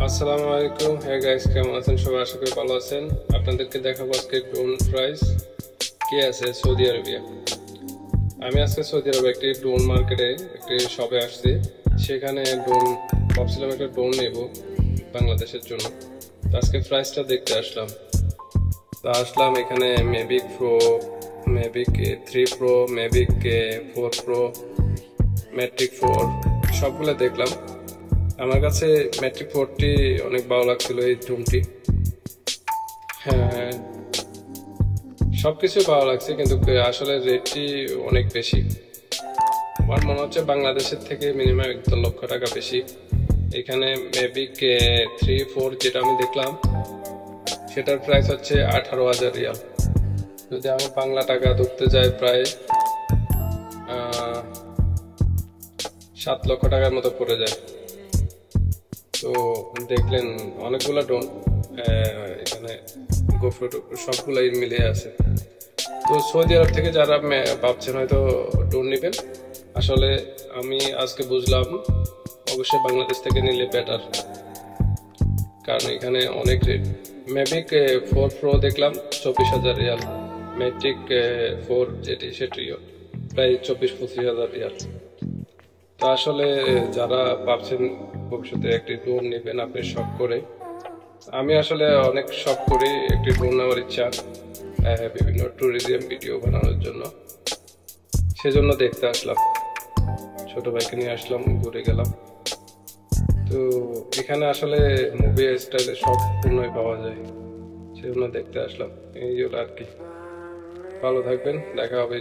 আসসালামু আলাইকুম। হ্যাঁ গাইস, কেমন আছেন সবাই? আশা করি ভালো আছেন। আপনাদেরকে দেখাবো আজকে ড্রোন প্রাইস কে আছে সৌদি আরবিয়া। আমি আজকে সৌদি আরবে একটি ড্রোন মার্কেটে একটি শপে আসছি। সেখানে ড্রোন ভাবছিলাম একটা ড্রোন নেব বাংলাদেশের জন্য। তো আজকে প্রাইসটা দেখতে আসলাম। এখানে Mavic pro, Mavic 3 pro, Mavic 4 pro, matric 4 সবগুলো দেখলাম। আমার কাছে ম্যাট্রিক 4টি অনেক ভালো লাগছিল। এই ড্রোনটি হ্যাঁ, সবকিছু ভালো লাগছে, কিন্তু আসলে রেটটি অনেক বেশি। আমার মনে হচ্ছে বাংলাদেশের থেকে মিনিমাম 1 লক্ষ টাকা বেশি। এখানে মেভিক 3-4 যেটা আমি দেখলাম সেটার প্রাইস হচ্ছে 18,000 রিয়াল। যদি আমি বাংলা টাকা ধরতে যাই প্রায় 7 লক্ষ টাকার মতো পড়ে যায়। তো দেখলেন অনেকগুলো ড্রোন এখানে সবগুলাই মিলে আছে। তো সৌদি আরব থেকে যারা ভাবছেন হয়তো ড্রোন নেবেন, আসলে আমি আজকে বুঝলাম অবশ্যই বাংলাদেশ থেকে নিলে বেটার, কারণ এখানে অনেক রেট। ম্যাভিক 4 প্রো দেখলাম 24,000 রিয়াল, ম্যাট্রিক 4 যেটি সেটিও প্রায় 24-25,000 রিয়াল। তো আসলে যারা ভাবছেন ভবিষ্যতে একটি ড্রোন নেবেন আপনি শখ করে, আমি আসলে অনেক শখ করি একটি ড্রোন নেওয়ার ইচ্ছা, বিভিন্ন ট্যুরিজম ভিডিও বানানোর জন্য। সেজন্য দেখতে আসলাম, ছোট ভাইকে নিয়ে আসলাম, ঘুরে গেলাম। তো এখানে আসলে মুভি স্টাইলে সব পণ্যই পাওয়া যায়, সেজন্য দেখতে আসলাম। এই হলো আর কি। ভালো থাকবেন, দেখা হবে।